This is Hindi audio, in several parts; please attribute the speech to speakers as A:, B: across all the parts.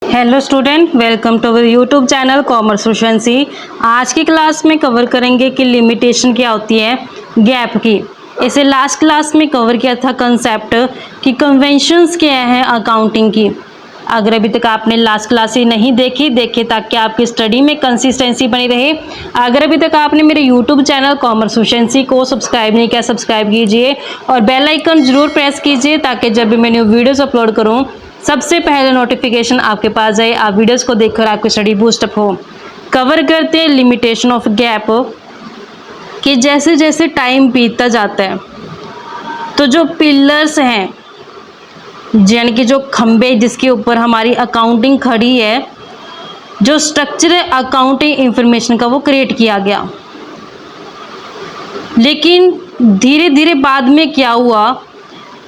A: Hello student, welcome to our YouTube channel commerce proficiency. आज की क्लास में कवर करेंगे कि लिमिटेशन क्या होती है गैप की। इसे लास्ट क्लास में कवर किया था कंसेप्ट कि कन्वेंशंस क्या है अकाउंटिंग की। अगर अभी तक आपने लास्ट क्लास ही नहीं देखी ताकि आपकी स्टडी में कंसिस्टेंसी बनी रहे। अगर अभी तक आपने मेरे यूट्यूब चैनल कॉमर्स प्रोफिशिएंसी को सब्सक्राइब नहीं किया, सब्सक्राइब कीजिए और बेल आइकन जरूर प्रेस कीजिए ताकि जब भी मैं न्यू वीडियोस अपलोड करूं सबसे पहले नोटिफिकेशन आपके पास जाए, आप वीडियोस को देखकर आपकी स्टडी बूस्टअप हो। कवर करते हैं लिमिटेशन ऑफ गैप कि जैसे जैसे टाइम बीतता जाता है तो जो पिलर्स हैं, यानी कि जो खंबे जिसके ऊपर हमारी अकाउंटिंग खड़ी है, जो स्ट्रक्चर है अकाउंटिंग इंफॉर्मेशन का वो क्रिएट किया गया। लेकिन धीरे धीरे बाद में क्या हुआ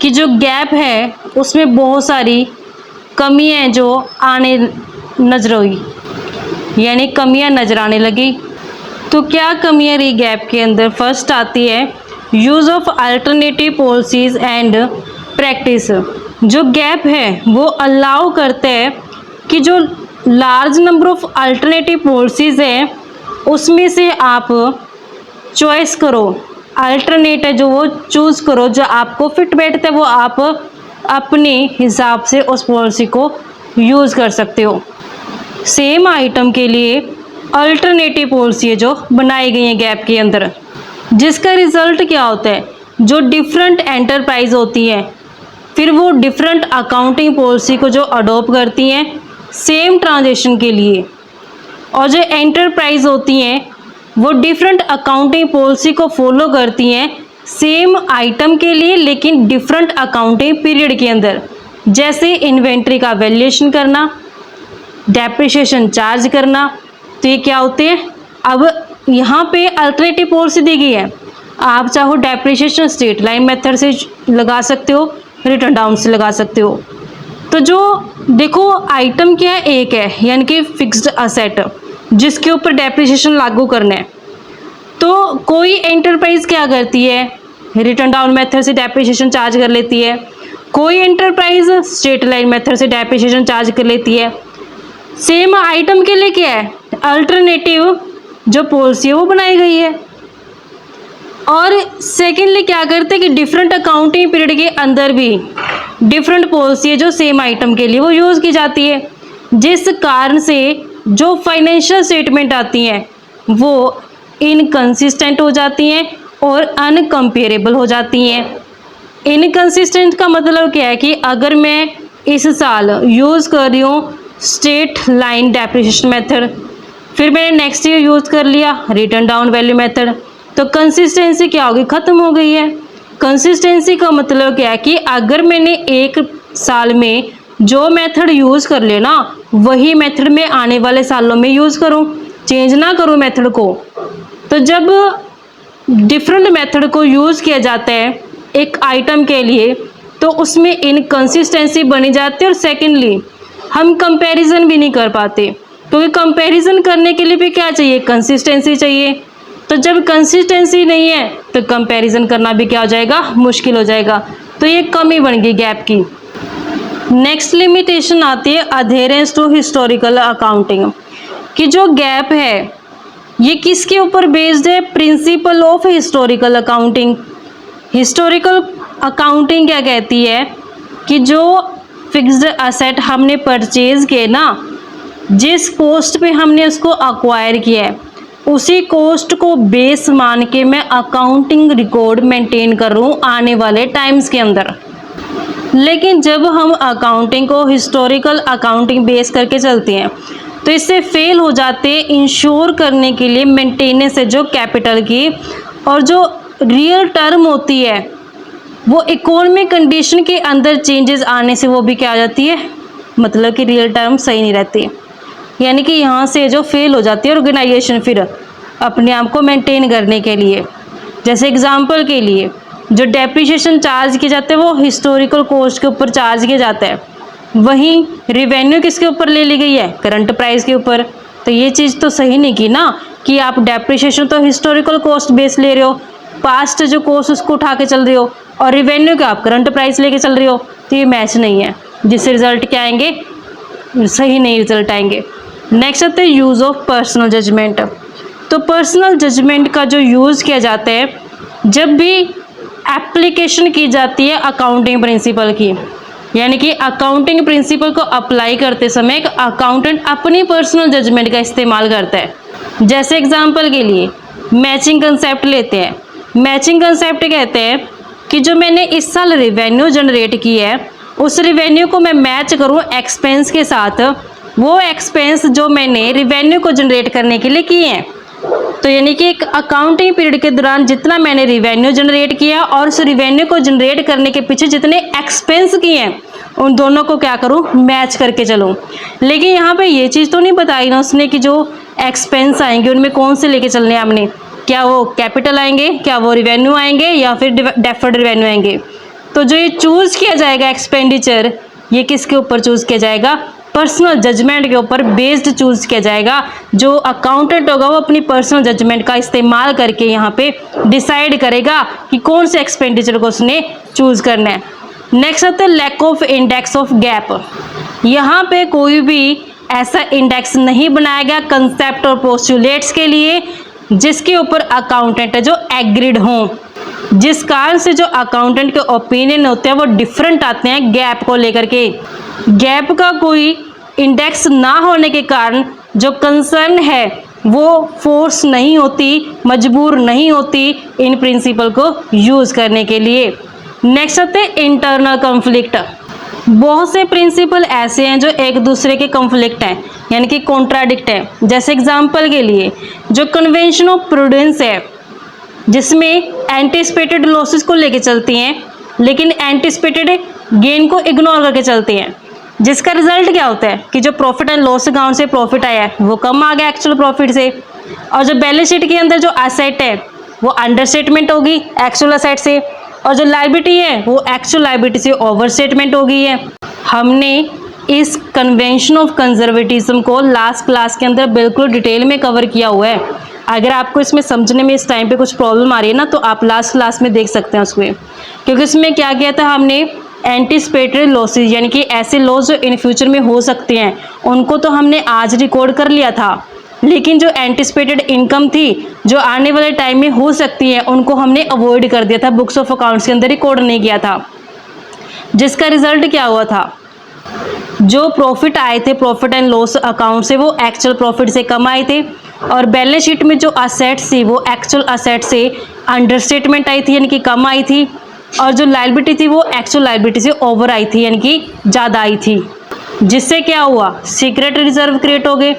A: कि जो गैप है उसमें बहुत सारी कमियां जो आने नजर हुई, यानी कमियां नजर आने लगी। तो क्या कमियां रही गैप के अंदर? फर्स्ट आती है use of alternative policies and practice. जो गैप है वो अलाउ करता है कि जो large number of alternative policies है उसमें से आप चॉइस करो, अल्टरनेट है जो वो चूज़ करो, जो आपको फिट बैठता है वो आप अपने हिसाब से उस पॉलिसी को यूज़ कर सकते हो। सेम आइटम के लिए अल्टरनेटिव पॉलिसी है जो बनाई गई है गैप के अंदर, जिसका रिजल्ट क्या होता है, जो डिफरेंट एंटरप्राइज होती है फिर वो डिफरेंट अकाउंटिंग पॉलिसी को जो अडॉप्ट करती हैं सेम ट्रांजेक्शन के लिए, और जो एंटरप्राइज होती हैं वो डिफरेंट अकाउंटिंग पॉलिसी को फॉलो करती हैं सेम आइटम के लिए लेकिन डिफरेंट अकाउंटिंग पीरियड के अंदर। जैसे इन्वेंट्री का वैल्यूएशन करना, डेप्रिसिएशन चार्ज करना। तो ये क्या होते हैं? अब यहाँ पे अल्टरनेटिव पॉलिसी दी गई है, आप चाहो डेप्रिसिएशन स्ट्रेट लाइन मेथड से लगा सकते हो, रिटर्न डाउन से लगा सकते हो। तो जो देखो आइटम क्या है, एक है यानी कि फिक्स्ड असेट जिसके ऊपर डेप्रिसिएशन लागू करना है। तो कोई एंटरप्राइज क्या करती है, रिटर्न डाउन मेथड से डेप्रिसिएशन चार्ज कर लेती है, कोई एंटरप्राइज स्ट्रेट लाइन मेथड से डेप्रिसिएशन चार्ज कर लेती है। सेम आइटम के लिए क्या है, अल्टरनेटिव जो पॉलिसी है वो बनाई गई है। और सेकेंडली क्या करते हैं कि डिफरेंट अकाउंटिंग पीरियड के अंदर भी डिफरेंट पॉलिसी है जो सेम आइटम के लिए वो यूज़ की जाती है, जिस कारण से जो फाइनेंशियल स्टेटमेंट आती हैं वो इनकंसिस्टेंट हो जाती हैं और अनकम्पेरेबल हो जाती हैं। इनकंसिस्टेंट का मतलब क्या है कि अगर मैं इस साल यूज़ कर रही हूँ स्ट्रेट लाइन डेप्रिसिएशन मेथड, फिर मैंने नेक्स्ट ईयर यूज़ कर लिया रिटर्न डाउन वैल्यू मेथड, तो कंसिस्टेंसी क्या होगी, ख़त्म हो गई है। कंसिस्टेंसी का मतलब क्या है कि अगर मैंने एक साल में जो मेथड यूज़ कर लिया ना वही मेथड में आने वाले सालों में यूज़ करूँ, चेंज ना करूँ मेथड को। तो जब डिफरेंट मेथड को यूज़ किया जाता है एक आइटम के लिए तो उसमें इनकंसिस्टेंसी बनी जाती है। और सेकेंडली हम कंपैरिजन भी नहीं कर पाते, क्योंकि कंपैरिजन करने के लिए भी क्या चाहिए, कंसिस्टेंसी चाहिए। तो जब कंसिस्टेंसी नहीं है तो कंपैरिजन करना भी क्या हो जाएगा, मुश्किल हो जाएगा। तो ये कमी बन गई गैप की। नेक्स्ट लिमिटेशन आती है अधेरेंस टू हिस्टोरिकल अकाउंटिंग, कि जो गैप है ये किसके ऊपर बेस्ड है, principle of historical accounting. Historical accounting क्या कहती है कि जो फिक्स्ड असेट हमने परचेज किए ना, जिस कॉस्ट पे हमने उसको अक्वायर किया है उसी कॉस्ट को बेस मान के मैं अकाउंटिंग रिकॉर्ड मेंटेन कर रहा हूँ आने वाले टाइम्स के अंदर। लेकिन जब हम अकाउंटिंग को हिस्टोरिकल अकाउंटिंग बेस करके चलते हैं तो इससे फेल हो जाते हैं इंश्योर करने के लिए मेंटेनेंस है जो कैपिटल की, और जो रियल टर्म होती है वो इकोनॉमिक कंडीशन के अंदर चेंजेस आने से वो भी क्या आ जाती है, मतलब कि रियल टर्म सही नहीं रहती, यानी कि यहाँ से जो फेल हो जाती है ऑर्गेनाइजेशन फिर अपने आप को मेंटेन करने के लिए। जैसे एग्जांपल के लिए जो डेप्रिसिएशन चार्ज किए जाते हैं वो हिस्टोरिकल कॉस्ट के ऊपर चार्ज किया जाता है, वहीं रिवेन्यू किसके ऊपर ले ली गई है, करंट प्राइस के ऊपर। तो ये चीज़ तो सही नहीं की ना कि आप डेप्रिसिएशन तो हिस्टोरिकल कॉस्ट बेस ले रहे हो, पास्ट जो कॉस्ट उसको उठा के चल रहे हो, और रिवेन्यू का आप करंट प्राइस लेके चल रहे हो। तो ये मैच नहीं है, जिससे रिजल्ट क्या आएंगे, सही नहीं रिजल्ट आएंगे। नेक्स्ट आता है यूज़ ऑफ पर्सनल जजमेंट। तो पर्सनल जजमेंट का जो यूज़ किया जाता है जब भी एप्लीकेशन की जाती है अकाउंटिंग प्रिंसिपल की, यानी कि अकाउंटिंग प्रिंसिपल को अप्लाई करते समय एक अकाउंटेंट अपनी पर्सनल जजमेंट का इस्तेमाल करता है। जैसे एग्जांपल के लिए मैचिंग कंसेप्ट लेते हैं। मैचिंग कंसेप्ट कहते हैं कि जो मैंने इस साल रिवेन्यू जनरेट की है उस रिवेन्यू को मैं मैच करूं एक्सपेंस के साथ, वो एक्सपेंस जो मैंने रिवेन्यू को जनरेट करने के लिए किए हैं। तो यानी कि एक अकाउंटिंग पीरियड के दौरान जितना मैंने रिवेन्यू जनरेट किया और उस रिवेन्यू को जनरेट करने के पीछे जितने एक्सपेंस किए हैं उन दोनों को क्या करूं, मैच करके चलूं। लेकिन यहाँ पे ये चीज़ तो नहीं बताई ना उसने कि जो एक्सपेंस आएंगे उनमें कौन से लेके चलने हैं हमने, क्या वो कैपिटल आएंगे, क्या वो रिवेन्यू आएंगे या फिर डेफर्ड रिवेन्यू आएंगे। तो जो ये चूज़ किया जाएगा एक्सपेंडिचर, ये किसके ऊपर चूज़ किया जाएगा, पर्सनल जजमेंट के ऊपर बेस्ड चूज़ किया जाएगा। जो अकाउंटेंट होगा वो अपनी पर्सनल जजमेंट का इस्तेमाल करके यहाँ पे डिसाइड करेगा कि कौन से एक्सपेंडिचर को उसने चूज़ करना है। नेक्स्ट आता है lack of index of gap. यहाँ पे कोई भी ऐसा इंडेक्स नहीं बनाया गया कंसेप्ट और पोस्टुलेट्स के लिए जिसके ऊपर अकाउंटेंट है जो एग्रीड हों, जिस कारण से जो अकाउंटेंट के ओपिनियन होते हैं वो डिफरेंट आते हैं गैप को लेकर के। गैप का कोई इंडेक्स ना होने के कारण जो कंसर्न है वो फोर्स नहीं होती, मजबूर नहीं होती इन प्रिंसिपल को यूज़ करने के लिए। नेक्स्ट आते हैं इंटरनल कॉन्फ्लिक्ट। बहुत से प्रिंसिपल ऐसे हैं जो एक दूसरे के कॉन्फ्लिक्ट हैं, यानी कि कॉन्ट्राडिक्ट है। जैसे एग्जांपल के लिए जो कन्वेंशन ऑफ प्रूडेंस है जिसमें एंटिसिपेटेड लॉसेस को लेके चलती हैं लेकिन एंटिसिपेटेड गेन को इग्नोर करके चलती हैं, जिसका रिजल्ट क्या होता है कि जो प्रॉफिट एंड लॉस अकाउंट से प्रॉफिट आया है वो कम आ गया एक्चुअल प्रॉफिट से, और जो बैलेंस शीट के अंदर जो एसेट है वो अंडर स्टेटमेंट होगी एक्चुअल एसेट से, और जो लायबिलिटी है वो एक्चुअल लायबिलिटी से ओवर स्टेटमेंट हो गई है। हमने इस कन्वेंशन ऑफ कंजर्वेटिज्म को लास्ट क्लास के अंदर बिल्कुल डिटेल में कवर किया हुआ है। अगर आपको इसमें समझने में इस टाइम पे कुछ प्रॉब्लम आ रही है ना तो आप लास्ट क्लास में देख सकते हैं उसमें, क्योंकि इसमें क्या किया था हमने एंटिसिपेटेड लॉसेज यानी कि ऐसे लॉस जो इन फ्यूचर में हो सकते हैं उनको तो हमने आज रिकॉर्ड कर लिया था, लेकिन जो एंटिसिपेटेड इनकम थी जो आने वाले टाइम में हो सकती है उनको हमने अवॉइड कर दिया था, बुक्स ऑफ अकाउंट्स के अंदर रिकॉर्ड नहीं किया था। जिसका रिजल्ट क्या हुआ था, जो प्रॉफिट आए थे प्रॉफिट एंड लॉस अकाउंट से वो एक्चुअल प्रॉफिट से कम आए थे, और बैलेंस शीट में जो असेट्स थी वो एक्चुअल असेट से अंडर स्टेटमेंट आई थी यानी कि कम आई थी, और जो लायबिलिटी थी वो एक्चुअल लायबिलिटी से ओवर आई थी यानी कि ज़्यादा आई थी। जिससे क्या हुआ, सीक्रेट रिजर्व क्रिएट हो गए।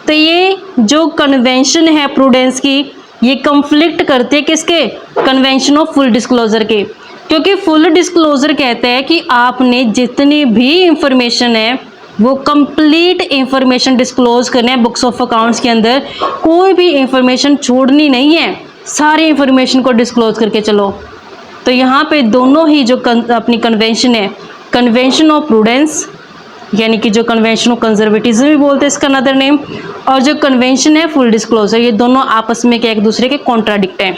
A: तो ये जो कन्वेंशन है प्रूडेंस की ये कॉन्फ्लिक्ट करते हैं किसके, कन्वेंशन ऑफ फुल डिस्क्लोजर के, क्योंकि फुल डिस्क्लोजर कहते हैं कि आपने जितनी भी इंफॉर्मेशन है वो कंप्लीट इंफॉर्मेशन डिस्क्लोज करना है बुक्स ऑफ अकाउंट्स के अंदर, कोई भी इंफॉर्मेशन छोड़नी नहीं है, सारी इंफॉर्मेशन को डिस्क्लोज करके चलो। तो यहाँ पे दोनों ही जो अपनी कन्वेंशन है, कन्वेंशन ऑफ प्रूडेंस यानी कि जो कन्वेंशन ऑफ कंजर्वेटिज्म भी बोलते हैं इसका अनदर नेम, और जो कन्वेंशन है फुल डिस्क्लोजर, ये दोनों आपस में क्या एक दूसरे के कॉन्ट्राडिक्ट हैं।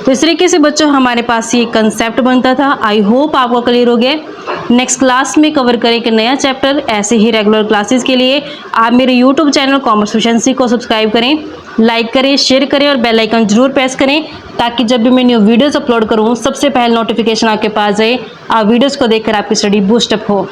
A: तो इस तरीके से बच्चों हमारे पास ये कंसेप्ट बनता था। आई होप आपको क्लियर हो गया। नेक्स्ट क्लास में कवर करें एक नया चैप्टर। ऐसे ही रेगुलर क्लासेस के लिए आप मेरे यूट्यूब चैनल कॉमर्स एफिशिएंसी को सब्सक्राइब करें, लाइक करें, शेयर करें और बेल आइकन जरूर प्रेस करें ताकि जब भी मैं न्यू वीडियोस अपलोड करूं सबसे पहले नोटिफिकेशन आपके पास जाए, आप वीडियोस को देखकर आपकी स्टडी बूस्टअप हो।